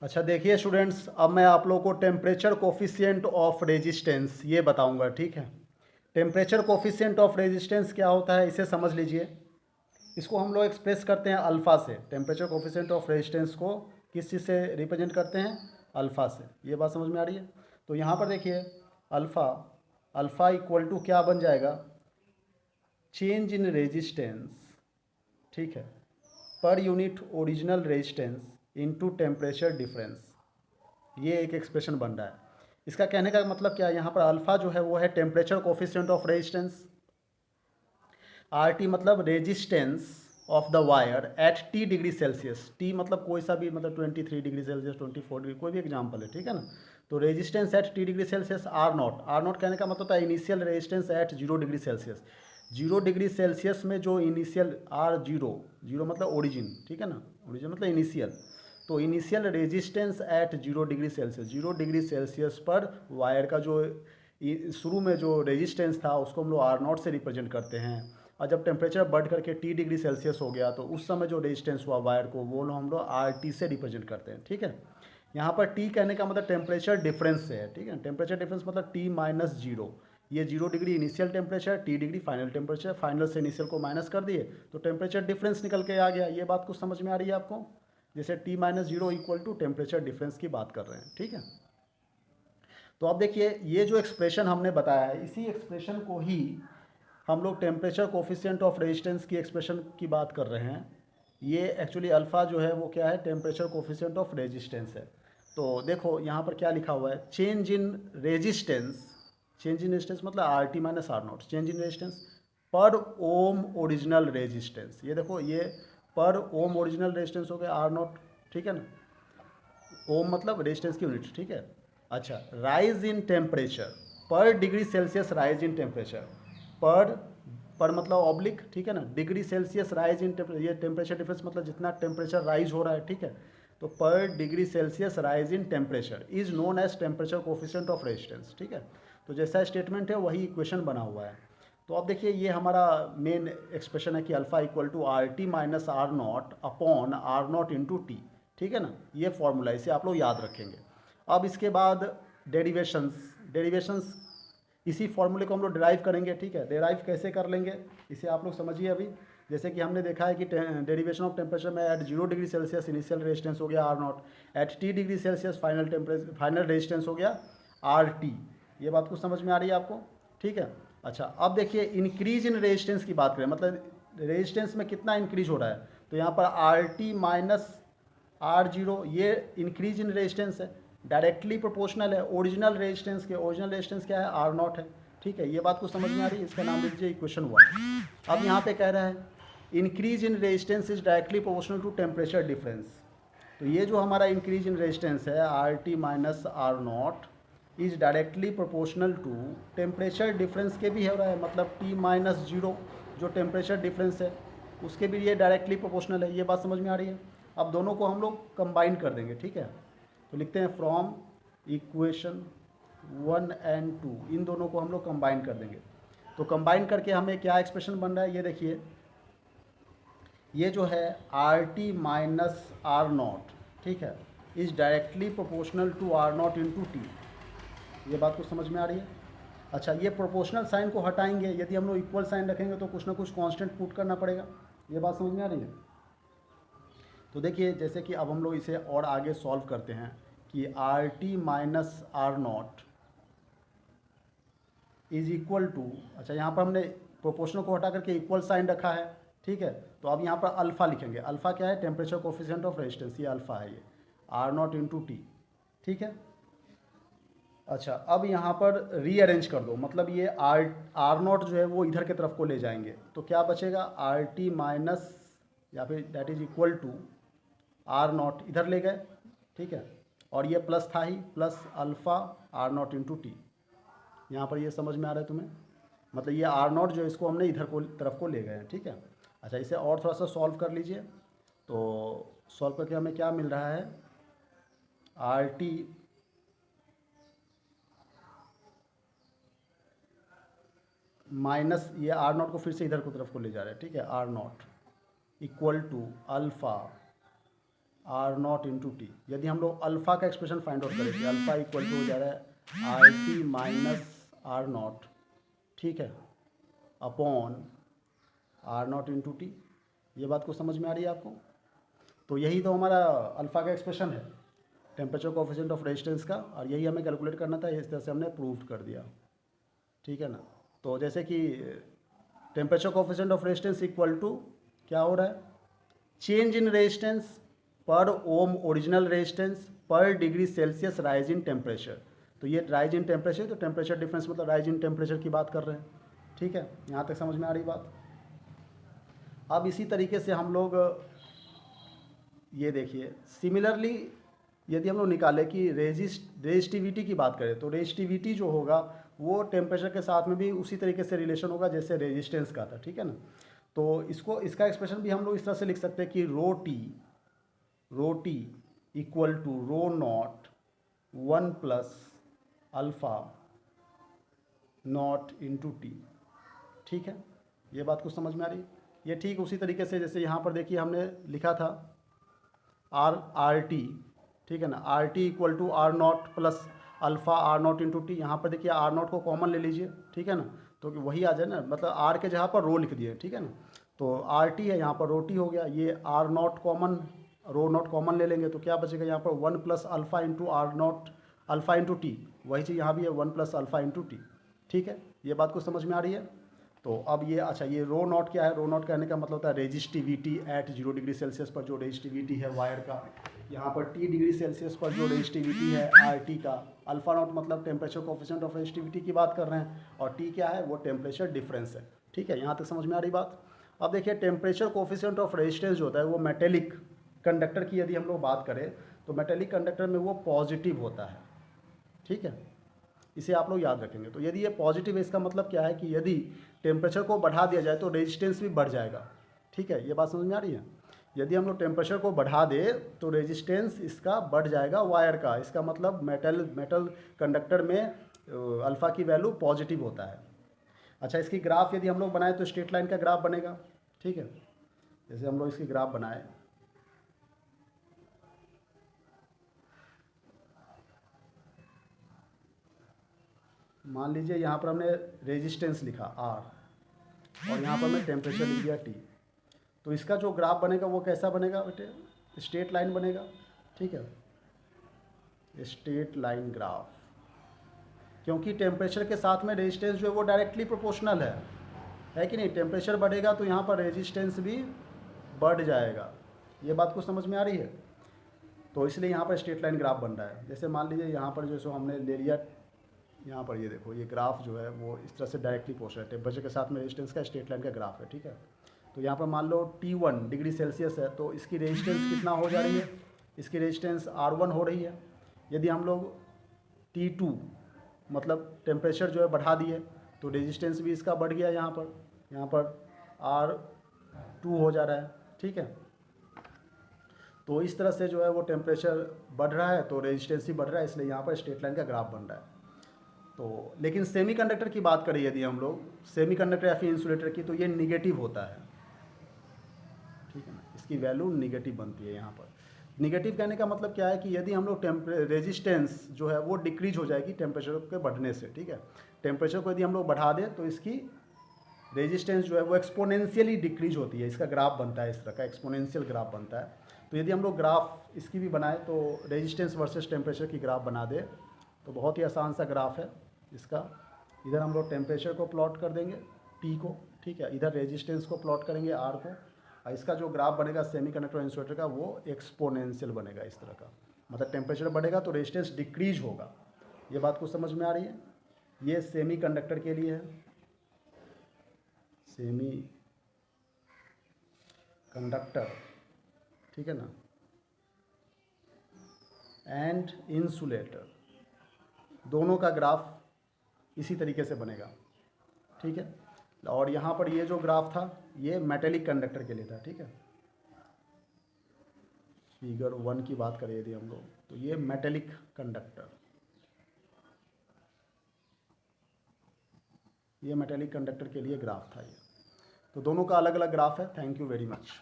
अच्छा देखिए स्टूडेंट्स, अब मैं आप लोगों को टेम्परेचर कोफिशिएंट ऑफ रेजिस्टेंस ये बताऊंगा, ठीक है। टेम्परेचर कोफिशिएंट ऑफ रेजिस्टेंस क्या होता है इसे समझ लीजिए। इसको हम लोग एक्सप्रेस करते हैं अल्फ़ा से। टेम्परेचर कोफिशिएंट ऑफ रेजिस्टेंस को किस चीज़ से रिप्रेजेंट करते हैं? अल्फ़ा से। ये बात समझ में आ रही है? तो यहाँ पर देखिए अल्फ़ा, अल्फ़ा इक्वल टू क्या बन जाएगा? चेंज इन रेजिस्टेंस, ठीक है, per unit original resistance into temperature difference. ये एक एक्सप्रेशन बन रहा है। इसका कहने का मतलब क्या है? यहाँ पर अल्फ़ा जो है वो है temperature coefficient of resistance. R T मतलब resistance of the wire at T degree Celsius. T मतलब कोई सा भी, मतलब 23 डिग्री सेल्सियस, 24 डिग्री, कोई भी एग्जाम्पल है, ठीक है ना। तो resistance at T degree Celsius R nought. R nought कहने का मतलब होता है initial resistance at 0 degree Celsius. 0 degree Celsius में जो इनिशियल आर जीरो, जीरो मतलब ओरिजिन, ठीक है ना, ओरिजिन मतलब इनिशियल। तो initial resistance at 0 degree Celsius, 0 degree Celsius पर वायर का जो शुरू में जो रेजिस्टेंस था उसको हम लोग आर नॉट से रिप्रेजेंट करते हैं। और जब टेम्परेचर बढ़ करके टी डिग्री सेल्सियस हो गया तो उस समय जो रेजिस्टेंस हुआ वायर को वो हम लोग आर टी से रिप्रेजेंट करते हैं, ठीक है। यहाँ पर टी कहने का मतलब टेम्परेचर डिफरेंस से है, ठीक है। टेम्परेचर डिफरेंस मतलब टी माइनस जीरो। ये 0 degree initial temperature, T degree final temperature, final से इनिशियल को माइनस कर दिए तो टेम्परेचर डिफरेंस निकल के आ गया। ये बात कुछ समझ में आ रही है आपको? जैसे T minus zero equal to temperature difference की बात कर रहे हैं, ठीक है। तो अब देखिए ये जो एक्सप्रेशन हमने बताया है इसी एक्सप्रेशन को ही हम लोग टेम्परेचर कोफिशिएंट ऑफ रेजिस्टेंस की एक्सप्रेशन की बात कर रहे हैं। ये एक्चुअली अल्फ़ा जो है वो क्या है? टेम्परेचर कोफिशिएंट ऑफ रेजिस्टेंस है। तो देखो यहाँ पर क्या लिखा हुआ है? Change in resistance. Change in resistance मतलब R T minus R naught. Change in resistance पर ओम ओरिजिनल रेजिस्टेंस। ये देखो ये पर ओम ओरिजिनल रेजिस्टेंस हो गया आर नॉट, ठीक है ना। ओम मतलब रेजिस्टेंस की यूनिट, ठीक है। अच्छा, राइज इन टेम्परेचर पर degree Celsius, rise in temperature पर, पर मतलब ऑब्लिक, ठीक है ना। Degree Celsius rise in temperature, ये टेम्परेचर डिफरेंस मतलब जितना टेम्परेचर राइज हो रहा है, ठीक है। तो पर degree Celsius rise in temperature is known as temperature coefficient of resistance, ठीक है। तो जैसा स्टेटमेंट है वही इक्वेशन बना हुआ है। तो अब देखिए ये हमारा मेन एक्सप्रेशन है कि alpha equal to R T minus R nought upon R not into T, ठीक है ना। ये फॉर्मूला, इसे आप लोग याद रखेंगे। अब इसके बाद डेरिवेशंस, डेरिवेशंस इसी फॉर्मूले को हम लोग डिराइव करेंगे, ठीक है। डिराइव कैसे कर लेंगे इसे आप लोग समझिए अभी। जैसे कि हमने देखा है कि डेरिवेशन ऑफ टेम्परेचर में at 0 degree Celsius initial resistance हो गया R nought, at T degree Celsius final temperature, final resistance हो गया आर टी। ये बात कुछ समझ में आ रही है आपको? ठीक है। अच्छा अब देखिए इंक्रीज इन रेजिस्टेंस की बात करें, मतलब रेजिस्टेंस में कितना इंक्रीज हो रहा है। तो यहाँ पर R T minus R zero ये इंक्रीज इन रेजिस्टेंस है, डायरेक्टली प्रोपोर्शनल है ओरिजिनल रेजिस्टेंस के। ओरिजिनल रेजिस्टेंस क्या है? आर नॉट है, ठीक है। ये बात को समझ में आ रही है? इसका नाम दे दीजिए इक्वेशन 1। अब यहाँ पे कह रहा है increase in resistance is directly proportional to temperature difference. तो ये जो हमारा इंक्रीज इन रेजिस्टेंस है R T minus R nought is directly proportional to temperature difference के भी हो रहा है, मतलब टी माइनस जीरो जो टेम्परेचर डिफरेंस है उसके भी ये डायरेक्टली प्रोपोर्शनल है। ये बात समझ में आ रही है? अब दोनों को हम लोग कंबाइन कर देंगे, ठीक है। तो लिखते हैं फ्रॉम इक्वेशन 1 और 2, इन दोनों को हम लोग कंबाइन कर देंगे। तो कंबाइन करके हमें क्या एक्सप्रेशन बन रहा है ये देखिए। ये जो है R T minus R nought, ठीक है, is directly proportional to R not into T. ये बात को समझ में आ रही है? अच्छा ये प्रोपोर्शनल साइन को हटाएंगे, यदि हम लोग इक्वल साइन रखेंगे तो कुछ ना कुछ कांस्टेंट पुट करना पड़ेगा। ये बात समझ में आ रही है? तो देखिए जैसे कि अब हम लोग इसे और आगे सॉल्व करते हैं कि R T minus R nought is equal to, अच्छा यहाँ पर हमने प्रोपोर्शनल को हटा करके इक्वल साइन रखा है, ठीक है। तो अब यहाँ पर अल्फ़ा लिखेंगे। अल्फ़ा क्या है? टेम्परेचर कोफिशिएंट ऑफ रेजिस्टेंस, ये अल्फ़ा है, ये आर नॉट इंटू टी, ठीक है। अच्छा अब यहाँ पर रीअरेंज कर दो, मतलब ये आर आर नॉट जो है वो इधर की तरफ को ले जाएंगे तो क्या बचेगा? आर टी माइनस या फिर that is equal to R naught इधर ले गए, ठीक है। और ये प्लस था ही, plus alpha R not into T. यहाँ पर ये समझ में आ रहा है तुम्हें? मतलब ये आर नॉट जो है इसको हमने इधर को तरफ को ले गए हैं, ठीक है। अच्छा इसे और थोड़ा सा सॉल्व कर लीजिए। तो सॉल्व करके हमें क्या मिल रहा है? आर टी माइनस ये आर नॉट को फिर से इधर को तरफ को ले जा रहा है, ठीक है। R nought equal to alpha R not into T. यदि हम लोग अल्फ़ा का एक्सप्रेशन फाइंड आउट करें कि अल्फ़ा इक्वल टू हो जा रहा है R T minus R nought, ठीक है, upon R not into T. ये बात को समझ में आ रही है आपको? तो यही तो हमारा अल्फ़ा का एक्सप्रेशन है टेम्परेचर कोएफिशिएंट ऑफ रेजिस्टेंस का, और यही हमें कैलकुलेट करना था। इस तरह से हमने प्रूव कर दिया, ठीक है ना। तो जैसे कि temperature coefficient of resistance equal to क्या हो रहा है, चेंज इन रेजिस्टेंस पर ohm original resistance per degree Celsius rise in temperature. तो ये राइज इन टेम्परेचर, तो टेम्परेचर डिफरेंस मतलब राइज इन टेम्परेचर की बात कर रहे हैं, ठीक है। यहाँ तक समझ में आ रही बात। अब इसी तरीके से हम लोग ये देखिए, सिमिलरली यदि हम लोग निकालें कि रेजिस्टिविटी की बात करें, तो रेजिस्टिविटी जो होगा वो टेम्परेचर के साथ में भी उसी तरीके से रिलेशन होगा जैसे रेजिस्टेंस का था, ठीक है ना। तो इसका एक्सप्रेशन भी हम लोग इस तरह से लिख सकते हैं कि rho T equal to rho nought 1 plus alpha nought into T, ठीक है। ये बात कुछ समझ में आ रही? ये ठीक उसी तरीके से जैसे यहाँ पर देखिए हमने लिखा था आर टी, ठीक है ना, R T equal to R nought plus alpha R not into T. यहाँ पर देखिए आर नॉट को कॉमन ले लीजिए, ठीक है ना, तो वही आ जाए ना, मतलब आर के जगह पर रो लिख दिए, ठीक है ना। तो आर टी है, यहाँ पर रो टी हो गया, ये R nought common, rho nought common ले लेंगे तो क्या बचेगा यहाँ पर 1 plus alpha into R nought alpha into T. वही चीज़ यहाँ भी है 1 प्लस अल्फ़ा इंटू टी, ठीक है। ये बात को समझ में आ रही है? तो अब ये अच्छा, ये रो नॉट क्या है? रो नॉट कहने का मतलब होता है रेजिस्टिविटी एट 0 डिग्री सेल्सियस पर जो रेजिस्टिविटी है वायर का, यहाँ पर टी डिग्री सेल्सियस पर जो रेजिस्टिविटी है आर टी का। अल्फा नॉट मतलब टेम्परेचर कोएफिशिएंट ऑफ रेजिस्टिविटी की बात कर रहे हैं, और टी क्या है? वो टेम्परेचर डिफरेंस है, ठीक है। यहाँ तक समझ में आ रही बात। अब देखिए टेम्परेचर कोएफिशिएंट ऑफ रेजिस्टेंस जो होता है वो मेटेलिक कंडक्टर की यदि हम लोग बात करें तो मेटेलिक कंडक्टर में वो पॉजिटिव होता है, ठीक है। इसे आप लोग याद रखेंगे। तो यदि ये पॉजिटिव है इसका मतलब क्या है कि यदि टेम्परेचर को बढ़ा दिया जाए तो रेजिस्टेंस भी बढ़ जाएगा, ठीक है। ये बात समझ में आ रही है? यदि हम लोग टेम्परेचर को बढ़ा दें तो रेजिस्टेंस इसका बढ़ जाएगा वायर का। इसका मतलब मेटल कंडक्टर में अल्फ़ा की वैल्यू पॉजिटिव होता है। अच्छा, इसकी ग्राफ यदि हम लोग बनाए तो स्ट्रेट लाइन का ग्राफ बनेगा, ठीक है। जैसे हम लोग इसकी ग्राफ बनाए, मान लीजिए यहाँ पर हमने रेजिस्टेंस लिखा आर और यहाँ पर मैं टेम्परेचर लिख दिया टी, तो इसका जो ग्राफ बनेगा वो कैसा बनेगा बेटे? स्ट्रेट लाइन बनेगा, ठीक है, स्ट्रेट लाइन ग्राफ। क्योंकि टेम्परेचर के साथ में रेजिस्टेंस जो है वो डायरेक्टली प्रोपोर्शनल है कि नहीं? टेम्परेचर बढ़ेगा तो यहाँ पर रेजिस्टेंस भी बढ़ जाएगा। ये बात को समझ में आ रही है? तो इसलिए यहाँ पर स्ट्रेट लाइन ग्राफ बन रहा है। जैसे मान लीजिए यहाँ पर जो सो हमने ले लिया, यहाँ पर ये देखो, ये ग्राफ जो है वो इस तरह से डायरेक्टली पोर्शन है, टेम्परेचर के साथ में रेजिस्टेंस का स्ट्रेट लाइन का ग्राफ है, ठीक है। तो यहाँ पर मान लो T1 डिग्री सेल्सियस है तो इसकी रेजिस्टेंस कितना हो जा रही है? इसकी रेजिस्टेंस R1 हो रही है। यदि हम लोग T2 मतलब टेम्परेचर जो है बढ़ा दिए तो रेजिस्टेंस भी इसका बढ़ गया, यहाँ पर R2 हो जा रहा है, ठीक है। तो इस तरह से जो है वो टेम्परेचर बढ़ रहा है तो रेजिस्टेंस भी बढ़ रहा है, इसलिए यहाँ पर स्ट्रेट लाइन का ग्राफ बन रहा है। तो लेकिन सेमीकंडक्टर की बात करें यदि हम लोग, सेमीकंडक्टर या फिर इंसुलेटर की, तो ये निगेटिव होता है, ठीक है ना। इसकी वैल्यू निगेटिव बनती है। यहाँ पर निगेटिव कहने का मतलब क्या है कि यदि हम लोग रेजिस्टेंस जो है वो डिक्रीज हो जाएगी टेम्परेचर के बढ़ने से, ठीक है। टेम्परेचर को यदि हम लोग बढ़ा दें तो इसकी रेजिस्टेंस जो है वो एक्सपोनेंशियली डिक्रीज होती है। इसका ग्राफ बनता है, इस तरह का एक्सपोनेंशियल ग्राफ बनता है। तो यदि हम लोग ग्राफ इसकी भी बनाए तो रेजिस्टेंस वर्सेस टेम्परेचर की ग्राफ बना दे तो बहुत ही आसान सा ग्राफ है इसका। इधर हम लोग टेम्परेचर को प्लॉट कर देंगे टी को, ठीक है, इधर रेजिस्टेंस को प्लॉट करेंगे आर को, और इसका जो ग्राफ बनेगा सेमीकंडक्टर इंसुलेटर का वो एक्सपोनेंशियल बनेगा इस तरह का। मतलब टेम्परेचर बढ़ेगा तो रेजिस्टेंस डिक्रीज होगा। ये बात को समझ में आ रही है? ये सेमीकंडक्टर के लिए है, सेमी कंडक्टर, ठीक है ना, एंड इंसुलेटर, दोनों का ग्राफ इसी तरीके से बनेगा, ठीक है। और यहाँ पर ये जो ग्राफ था ये मेटेलिक कंडक्टर के लिए था, ठीक है। फिगर 1 की बात करें यदि हम लोग तो ये मेटेलिक कंडक्टर, ये मेटेलिक कंडक्टर के लिए ग्राफ था ये। तो दोनों का अलग अलग ग्राफ है। Thank you very much.